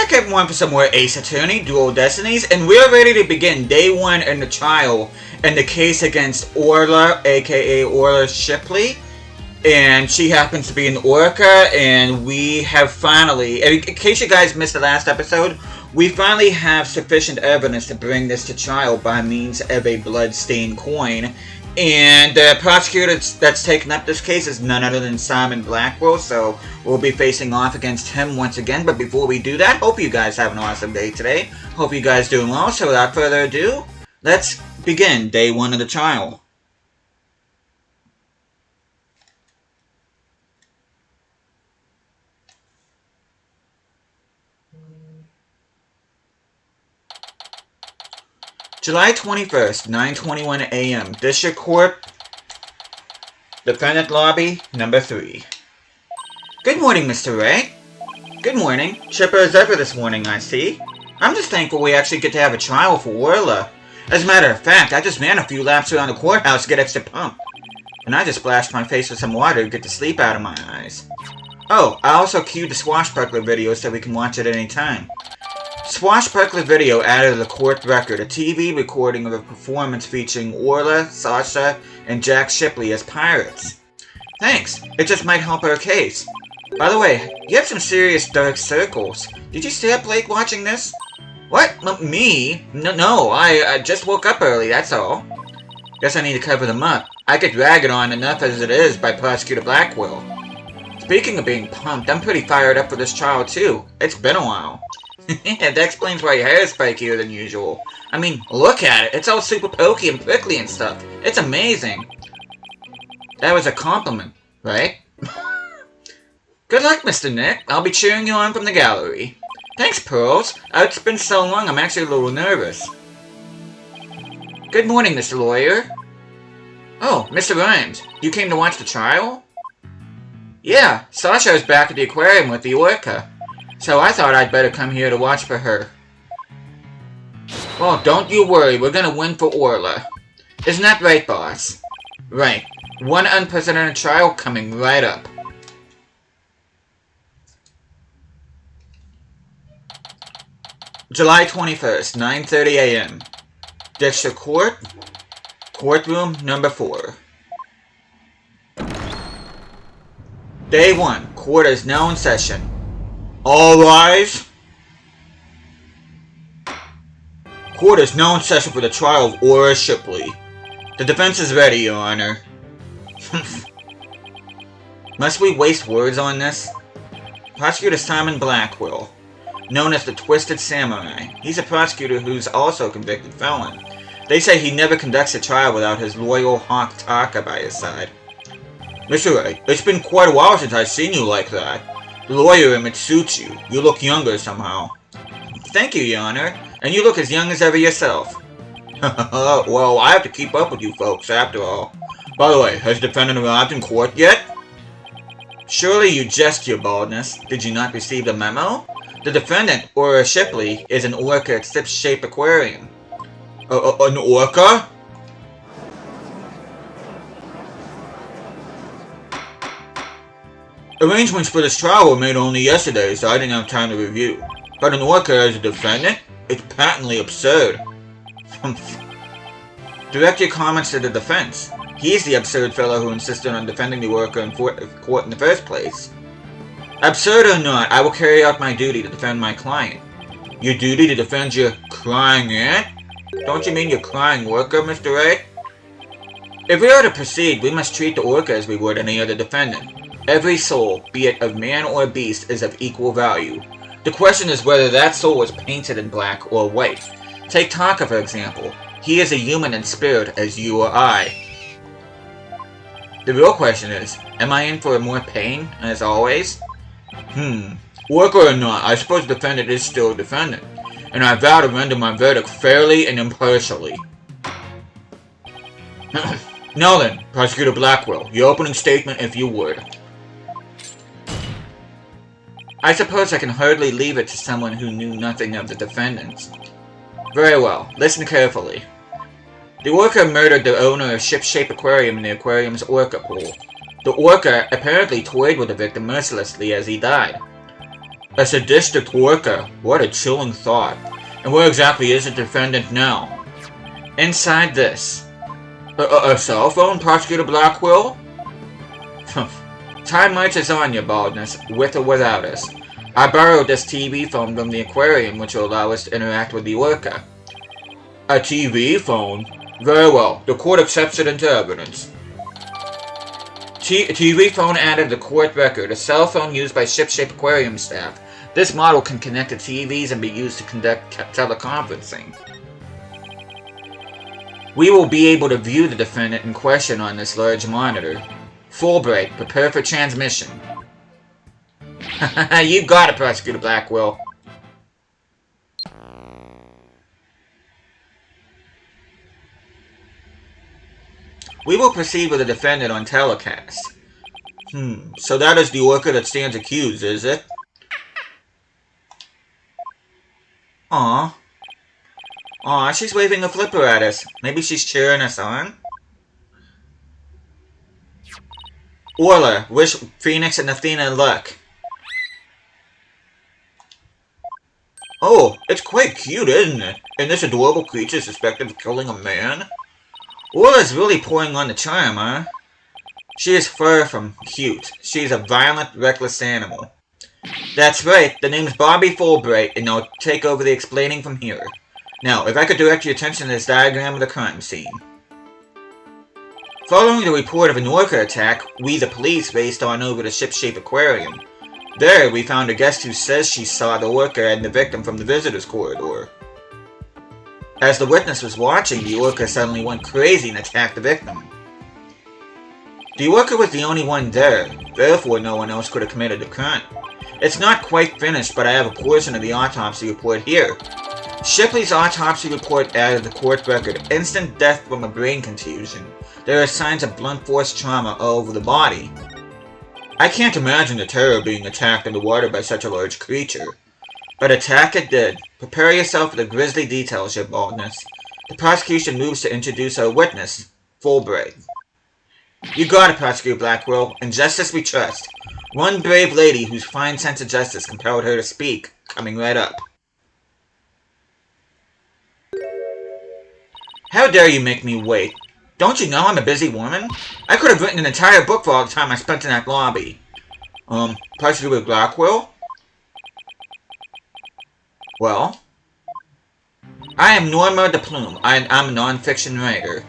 back everyone for some more Ace Attorney Dual Destinies, and we're ready to begin day 1 in the trial in the case against Orla, aka Orla Shipley. And she happens to be an orca, and we have finally, in case you guys missed the last episode, we finally have sufficient evidence to bring this to trial by means of a blood-stained coin. And the prosecutor that's taken up this case is none other than Simon Blackwell, so we'll be facing off against him once again. But before we do that, hope you guys have an awesome day today. Hope you guys doing well, so without further ado, let's begin day 1 of the trial. July 21st, 9:21 a.m. District Court, Defendant Lobby, number 3. Good morning, Mr. Ray. Good morning. Chipper as ever this morning, I see. I'm just thankful we actually get to have a trial for Orla. As a matter of fact, I just ran a few laps around the courthouse to get extra pump. And I just splashed my face with some water to get the sleep out of my eyes. Oh, I also queued the Swashbuckler video so we can watch it at any time. Swashbuckler video added to the court record a TV recording of a performance featuring Orla, Sasha, and Jack Shipley as pirates. Thanks, it just might help our case. By the way, you have some serious dark circles. Did you stay up late watching this? What? Me? No, I just woke up early, that's all. Guess I need to cover them up. I get dragged on enough as it is by Prosecutor Blackwell. Speaking of being pumped, I'm pretty fired up for this trial too. It's been a while. That explains why your hair is spikier than usual. I mean, look at it. It's all super pokey and prickly and stuff. It's amazing. That was a compliment, right? Good luck, Mr. Nick. I'll be cheering you on from the gallery. Thanks, Pearls. It's been so long, I'm actually a little nervous. Good morning, Mr. Lawyer. Oh, Mr. Rhymes. You came to watch the trial? Yeah, Sasha is back at the aquarium with the orca. So I thought I'd better come here to watch for her. Well, don't you worry, we're gonna win for Orla. Isn't that right, boss? Right. One unprecedented trial coming right up. July 21st, 9:30 a.m. District Court, Courtroom number 4. Day 1, court is now in session. All rise. Court is now in session for the trial of Orla Shipley. The defense is ready, Your Honor. Must we waste words on this? Prosecutor Simon Blackwell, known as the Twisted Samurai. He's a prosecutor who's also a convicted felon. They say he never conducts a trial without his loyal Hawk Taka by his side. Mr. Ray, it's been quite a while since I've seen you like that. The lawyer image suits you. You look younger somehow. Thank you, Your Honor. And you look as young as ever yourself. Well, I have to keep up with you folks, after all. By the way, has the defendant arrived in court yet? Surely you jest your baldness. Did you not receive the memo? The defendant, Orla Shipley, is an orca at ship-shaped aquarium. An orca? Arrangements for this trial were made only yesterday, so I didn't have time to review. But an orca as a defendant? It's patently absurd. Direct your comments to the defense. He's the absurd fellow who insisted on defending the orca in court in the first place. Absurd or not, I will carry out my duty to defend my client. Your duty to defend your crying aunt? Don't you mean your crying orca, Mr. Ray? If we are to proceed, we must treat the orca as we would any other defendant. Every soul, be it of man or beast, is of equal value. The question is whether that soul is painted in black or white. Take Taka, for example. He is a human in spirit as you or I. The real question is, am I in for more pain, as always? Orca or not, I suppose the defendant is still a defendant, and I vow to render my verdict fairly and impartially. Now then, Prosecutor Blackwell, your opening statement if you would. I suppose I can hardly leave it to someone who knew nothing of the defendants. Very well, listen carefully. The orca murdered the owner of Ship-Shape Aquarium in the aquarium's orca pool. The orca apparently toyed with the victim mercilessly as he died. A sadistic worker. What a chilling thought. And where exactly is the defendant now? Inside this. A cell phone, Prosecutor Blackwell? Time marches on, your baldness, with or without us. I borrowed this TV phone from the aquarium, which will allow us to interact with the worker. A TV phone? Very well. The court accepts it into evidence. TV phone added to court record. A cell phone used by ship-shape aquarium staff. This model can connect to TVs and be used to conduct teleconferencing. We will be able to view the defendant in question on this large monitor. Fulbright, prepare for transmission. You got it, Prosecutor Blackwell. We will proceed with the defendant on telecast. So that is the worker that stands accused, is it? Aw, she's waving a flipper at us. Maybe she's cheering us on? Orla, wish Phoenix and Athena luck. Oh, it's quite cute, isn't it? And this adorable creature is suspected of killing a man? Orla's really pouring on the charm, huh? She is far from cute. She's a violent, reckless animal. That's right, the name's Bobby Fulbright, and I'll take over the explaining from here. Now, if I could direct your attention to this diagram of the crime scene. Following the report of an orca attack, we the police raced on over to Ship-Shape Aquarium. There, we found a guest who says she saw the orca and the victim from the visitor's corridor. As the witness was watching, the orca suddenly went crazy and attacked the victim. The orca was the only one there, therefore no one else could have committed the crime. It's not quite finished, but I have a portion of the autopsy report here. Shipley's autopsy report added the court record, instant death from a brain contusion. There are signs of blunt force trauma all over the body. I can't imagine the terror of being attacked in the water by such a large creature. But attack it did. Prepare yourself for the grisly details, your baldness. The prosecution moves to introduce our witness, Fulbright. You got it, Prosecutor Blackwell. In justice we trust. One brave lady whose fine sense of justice compelled her to speak, coming right up. How dare you make me wait? Don't you know I'm a busy woman? I could have written an entire book for all the time I spent in that lobby. Prosecutor Blackwell? Well? I am Norma de Plume. I'm a non-fiction writer.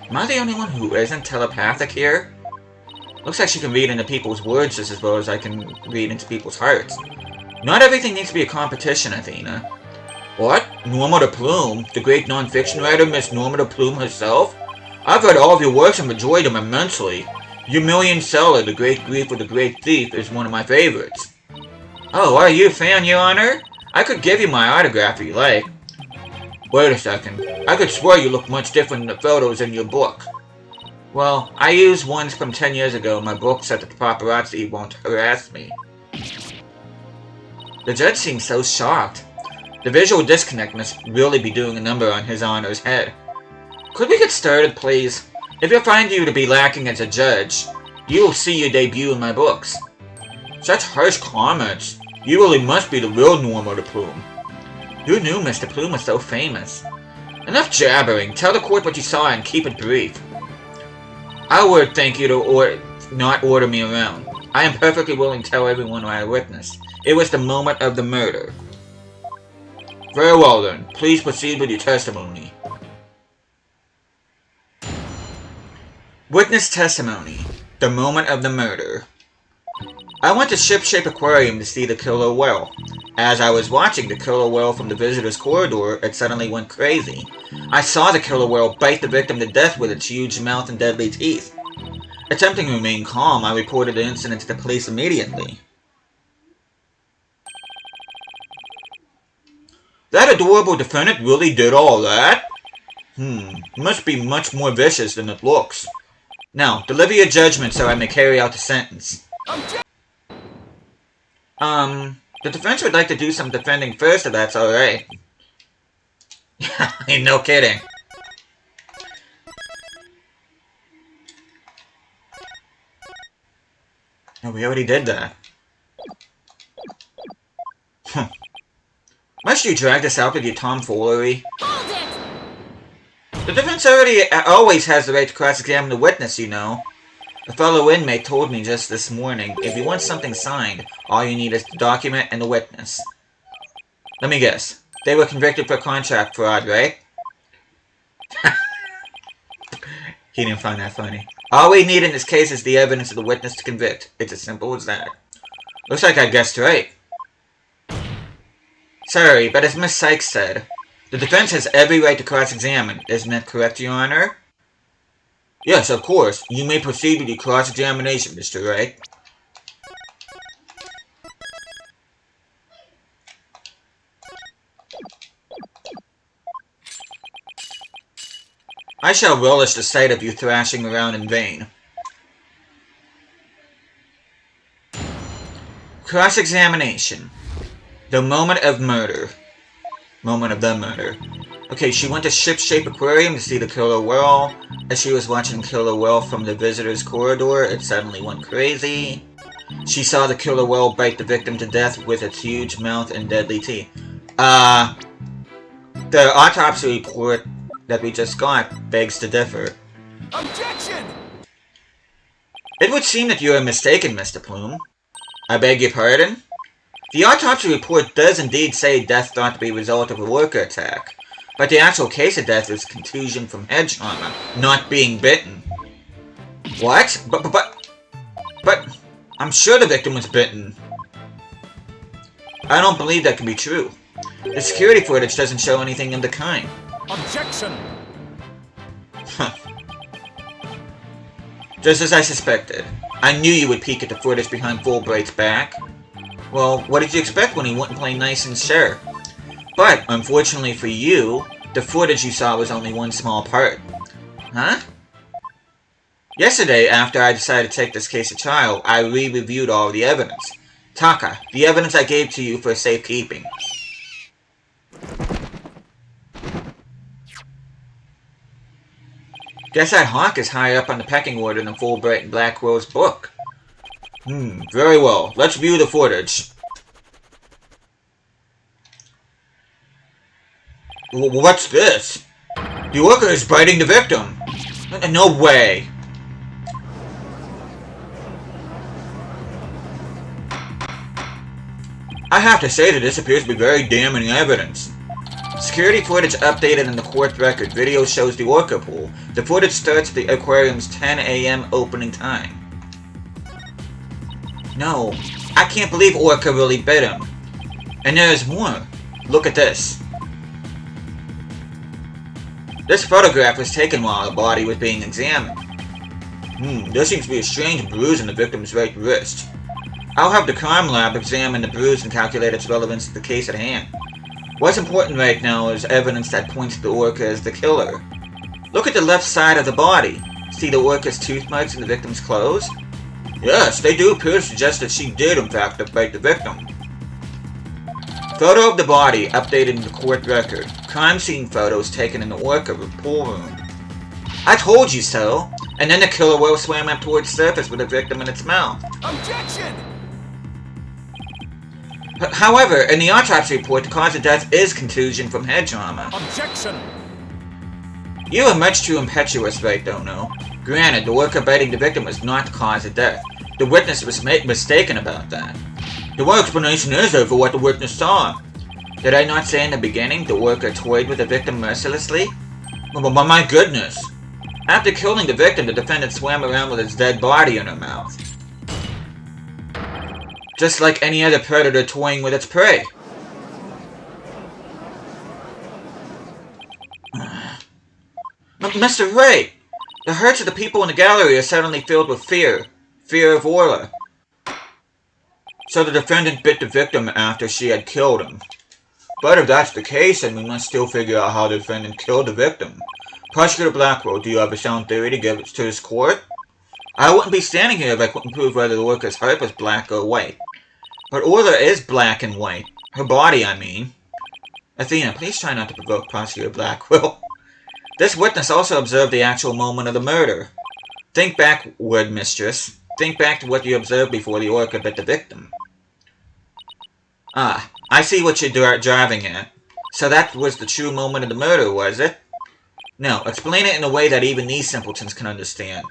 Am I the only one who isn't telepathic here? Looks like she can read into people's words just as well as I can read into people's hearts. Not everything needs to be a competition, Athena. What? Norma de Plume? The great non-fiction writer, Miss Norma de Plume herself? I've read all of your works and enjoyed them immensely. Your Million Seller, The Great Grief of the Great Thief, is one of my favorites. Oh, are you a fan, Your Honor? I could give you my autograph if you like. Wait a second. I could swear you look much different in the photos in your book. Well, I used ones from 10 years ago in my book so that the paparazzi won't harass me. The judge seems so shocked. The visual disconnect must really be doing a number on His Honor's head. Could we get started, please? If I find you to be lacking as a judge, you will see your debut in my books. Such harsh comments. You really must be the real Norma de Plume. Who knew Mr. Plume was so famous? Enough jabbering. Tell the court what you saw and keep it brief. I would thank you to not order me around. I am perfectly willing to tell everyone what I witnessed. It was the moment of the murder. Very well then. Please proceed with your testimony. Witness testimony. The moment of the murder. I went to Ship-Shape Aquarium to see the killer whale. As I was watching the killer whale from the visitor's corridor, it suddenly went crazy. I saw the killer whale bite the victim to death with its huge mouth and deadly teeth. Attempting to remain calm, I reported the incident to the police immediately. That adorable defendant really did all that? Must be much more vicious than it looks. Now, deliver your judgment so I may carry out the sentence. The defense would like to do some defending first, if that's alright. No kidding. No, we already did that. Must you drag this out with your tomfoolery? Hold it! The defense always has the right to cross-examine the witness, you know. A fellow inmate told me just this morning, if you want something signed, all you need is the document and the witness. Let me guess. They were convicted for contract fraud, right? He didn't find that funny. All we need in this case is the evidence of the witness to convict. It's as simple as that. Looks like I guessed right. Sorry, but as Miss Sykes said, the defense has every right to cross-examine. Isn't that correct, Your Honor? Yes, of course. You may proceed with your cross-examination, Mr. Wright. I shall relish the sight of you thrashing around in vain. Cross-examination. The moment of murder. Moment of the murder. Okay, she went to Ship-Shape Aquarium to see the killer whale. As she was watching the killer whale from the visitor's corridor, it suddenly went crazy. She saw the killer whale bite the victim to death with its huge mouth and deadly teeth. The autopsy report that we just got begs to differ. Objection! It would seem that you are mistaken, Mr. Plume. I beg your pardon? The autopsy report does indeed say death thought to be a result of a worker attack, but the actual case of death is contusion from head trauma, not being bitten. What? But, I'm sure the victim was bitten. I don't believe that can be true. The security footage doesn't show anything of the kind. Objection! Huh. Just as I suspected. I knew you would peek at the footage behind Fulbright's back. Well, what did you expect when he wouldn't play nice and sure? But, unfortunately for you, the footage you saw was only one small part. Huh? Yesterday, after I decided to take this case to trial, I re-reviewed all of the evidence. Taka, the evidence I gave to you for safekeeping. Guess that hawk is higher up on the pecking order than Fulbright and Blackwell's book. Very well. Let's view the footage. What's this? The worker is biting the victim. No way. I have to say that this appears to be very damning evidence. Security footage updated in the court record. Video shows the orca pool. The footage starts at the aquarium's 10 a.m. opening time. No, I can't believe Orca really bit him. And there is more. Look at this. This photograph was taken while the body was being examined. There seems to be a strange bruise in the victim's right wrist. I'll have the crime lab examine the bruise and calculate its relevance to the case at hand. What's important right now is evidence that points to the orca as the killer. Look at the left side of the body. See the orca's tooth marks in the victim's clothes? Yes, they do appear to suggest that she did in fact bite the victim. Photo of the body updated in the court record. Crime scene photos taken in the orca pool room. I told you so! And then the killer whale swam up towards the surface with the victim in its mouth. Objection! However, in the autopsy report, the cause of death is contusion from head trauma. Objection! You are much too impetuous, right, Dono. Granted, the orca biting the victim was not the cause of death. The witness was mistaken about that. The one explanation is, though, for what the witness saw. Did I not say in the beginning the orca toyed with the victim mercilessly? Well, my goodness. After killing the victim, the defendant swam around with his dead body in her mouth. Just like any other predator toying with its prey. Mr. Ray! The hearts of the people in the gallery are suddenly filled with fear. Fear of Orla. So the defendant bit the victim after she had killed him. But if that's the case, then we must still figure out how the defendant killed the victim. Prosecutor Blackwell, do you have a sound theory to give to this court? I wouldn't be standing here if I couldn't prove whether the orca's heart was black or white. But Orla is black and white. Her body, I mean. Athena, please try not to provoke Prosecutor Blackwell. This witness also observed the actual moment of the murder. Think back, word mistress. Think back to what you observed before the orca bit the victim. Ah, I see what you're driving at. So that was the true moment of the murder, was it? No, explain it in a way that even these simpletons can understand.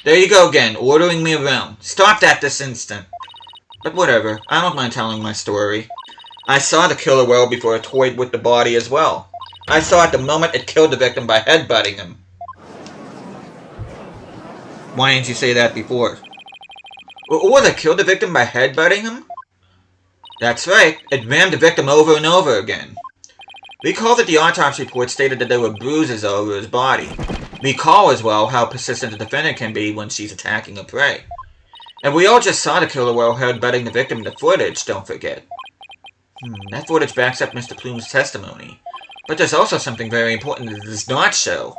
There you go again, ordering me around. Stop that this instant. But whatever, I don't mind telling my story. I saw the killer whale before it toyed with the body as well. I saw it the moment it killed the victim by headbutting him. Why didn't you say that before? Or it killed the victim by headbutting him? That's right, it rammed the victim over and over again. Recall that the autopsy report stated that there were bruises all over his body. Recall as well how persistent the defendant can be when she's attacking her prey. And we all just saw the killer whale headbutting the victim in the footage, don't forget. That footage backs up Mr. Plume's testimony. But there's also something very important that it does not show.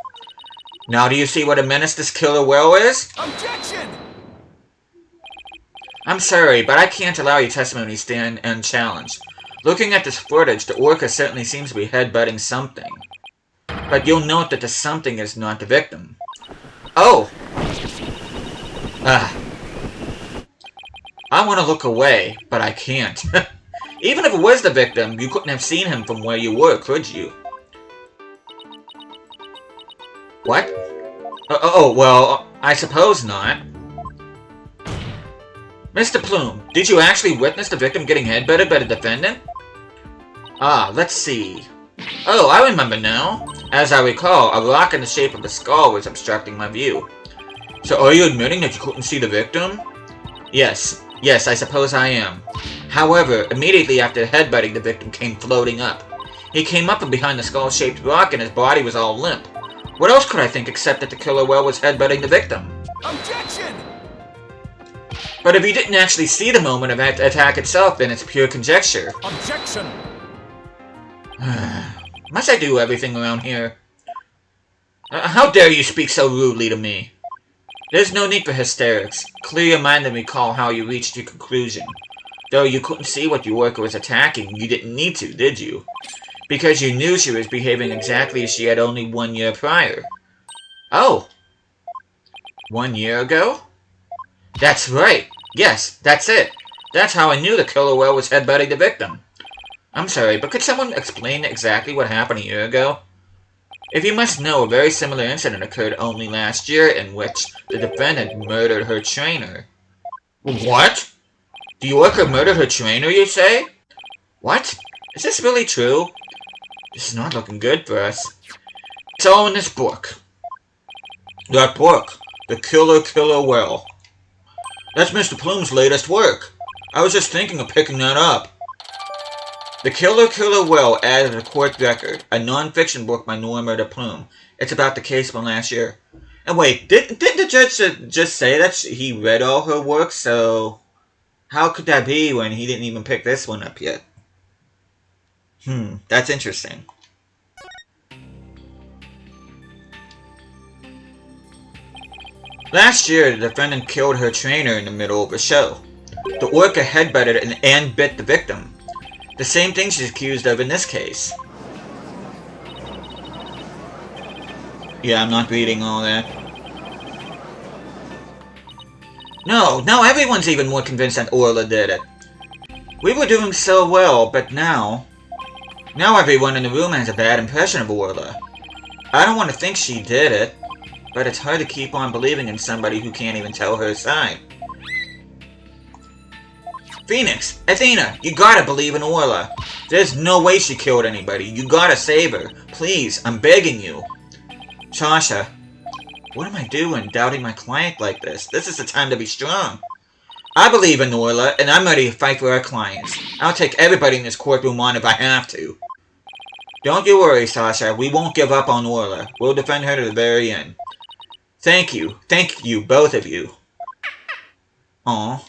Now do you see what a menace this killer whale is? Objection! I'm sorry, but I can't allow your testimony to stand unchallenged. Looking at this footage, the orca certainly seems to be headbutting something. But you'll note that the something is not the victim. Oh! I want to look away, but I can't. Even if it was the victim, you couldn't have seen him from where you were, could you? What? Well, I suppose not. Mr. Plume, did you actually witness the victim getting headbutted by the defendant? Let's see. Oh, I remember now. As I recall, a rock in the shape of a skull was obstructing my view. So are you admitting that you couldn't see the victim? Yes, I suppose I am. However, immediately after headbutting, the victim came floating up. He came up from behind the skull-shaped rock and his body was all limp. What else could I think except that the killer whale was headbutting the victim? Objection! But if you didn't actually see the moment of the attack itself, then it's pure conjecture. Objection! Must I do everything around here? How dare you speak so rudely to me? There's no need for hysterics. Clear your mind and recall how you reached your conclusion. Though you couldn't see what your worker was attacking, you didn't need to, did you? Because you knew she was behaving exactly as she had only 1 year prior. Oh! 1 year ago? That's right! Yes, that's it! That's how I knew the killer whale was headbutting the victim. I'm sorry, but could someone explain exactly what happened a year ago? If you must know, a very similar incident occurred only last year in which the defendant murdered her trainer. What? The orca murdered her trainer, you say? What? Is this really true? This is not looking good for us. It's all in this book. That book. The Killer Whale. That's Mr. Plume's latest work. I was just thinking of picking that up. The Killer Whale added a court record, a non-fiction book by Norma de Plume. It's about the case from last year. And wait, didn't the judge just say that he read all her work, so how could that be when he didn't even pick this one up yet? That's interesting. Last year, the defendant killed her trainer in the middle of a show. The orca headbutted and bit the victim. The same thing she's accused of in this case. Yeah, I'm not reading all that. No, now everyone's even more convinced that Orla did it. We were doing so well, but now everyone in the room has a bad impression of Orla. I don't want to think she did it, but it's hard to keep on believing in somebody who can't even tell her side. Phoenix, Athena, you gotta believe in Orla. There's no way she killed anybody. You gotta save her. Please, I'm begging you. Sasha, what am I doing, doubting my client like this? This is the time to be strong. I believe in Orla, and I'm ready to fight for our clients. I'll take everybody in this courtroom on if I have to. Don't you worry, Sasha. We won't give up on Orla. We'll defend her to the very end. Thank you, both of you. Aw.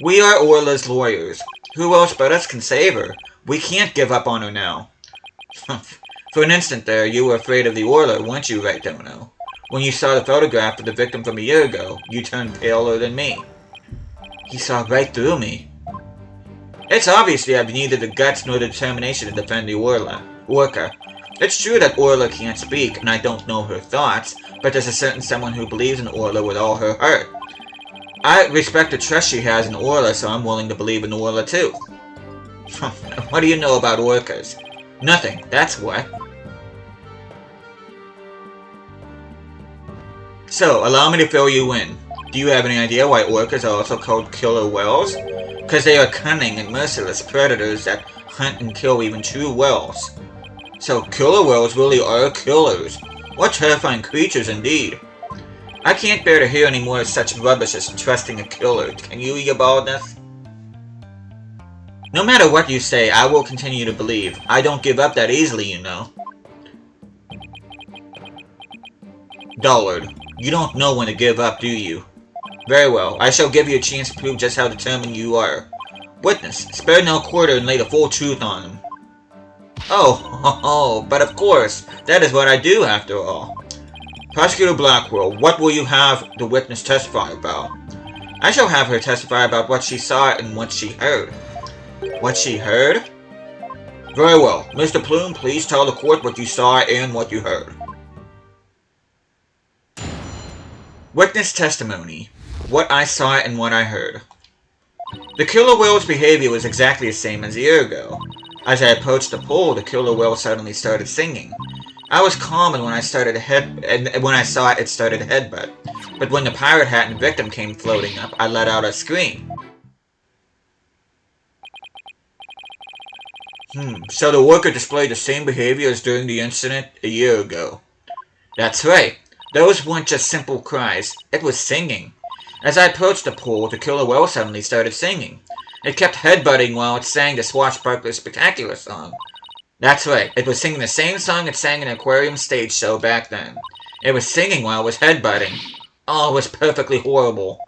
We are Orla's lawyers. Who else but us can save her? We can't give up on her now. For an instant there, you were afraid of the Orla, weren't you, right, Dono? When you saw the photograph of the victim from a year ago, you turned paler than me. He saw right through me. It's obvious you have neither the guts nor the determination to defend the Orca. It's true that Orla can't speak, and I don't know her thoughts, but there's a certain someone who believes in Orla with all her heart. I respect the trust she has in Orla, so I'm willing to believe in Orla too. What do you know about workers? Nothing, that's what. So, allow me to fill you in. Do you have any idea why orcas are also called killer whales? Because they are cunning and merciless predators that hunt and kill even true whales. So, killer whales really are killers. What terrifying creatures indeed. I can't bear to hear any more of such rubbish as trusting a killer. Can you, your baldness? No matter what you say, I will continue to believe. I don't give up that easily, you know. Dullard, you don't know when to give up, do you? Very well, I shall give you a chance to prove just how determined you are. Witness, spare no quarter and lay the full truth on him. Oh, but of course, that is what I do after all. Prosecutor Blackwell, what will you have the witness testify about? I shall have her testify about what she saw and what she heard. What she heard? Very well. Mr. Plume, please tell the court what you saw and what you heard. Witness testimony. What I saw and what I heard. The killer whale's behavior was exactly the same as a year ago. As I approached the pool, the killer whale suddenly started singing. I was calm, and when I saw it started to headbutt. But when the pirate hat and victim came floating up, I let out a scream. So the worker displayed the same behavior as during the incident a year ago. That's right. Those weren't just simple cries. It was singing. As I approached the pool, the killer whale suddenly started singing. It kept headbutting while it sang the Swashbuckler Spectacular song. That's right, it was singing the same song it sang in an aquarium stage show back then. It was singing while it was headbutting. Oh, it was perfectly horrible.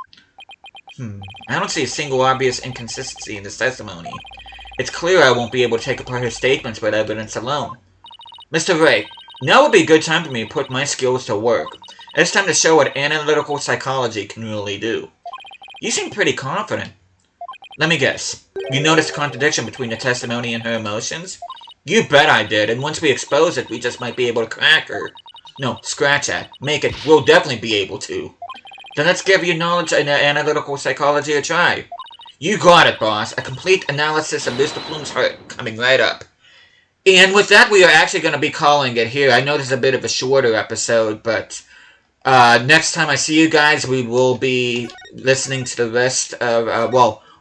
I don't see a single obvious inconsistency in this testimony. It's clear I won't be able to take apart her statements with evidence alone. Mr. Ray, now would be a good time for me to put my skills to work. It's time to show what analytical psychology can really do. You seem pretty confident. Let me guess. You noticed a contradiction between the testimony and her emotions? You bet I did, and once we expose it, we just might be able to crack her. No, scratch at. Make it. We'll definitely be able to. Then let's give your knowledge in analytical psychology a try. You got it, boss. A complete analysis of Mr. Plume's heart coming right up. And with that, we are actually going to be calling it here. I know this is a bit of a shorter episode, but next time I see you guys, we will be listening to the rest of,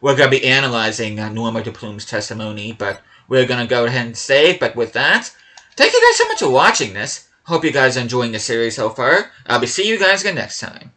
we're going to be analyzing Norma de Plume's testimony, but we're going to go ahead and save. But with that, thank you guys so much for watching this. Hope you guys are enjoying the series so far. I'll be seeing you guys again next time.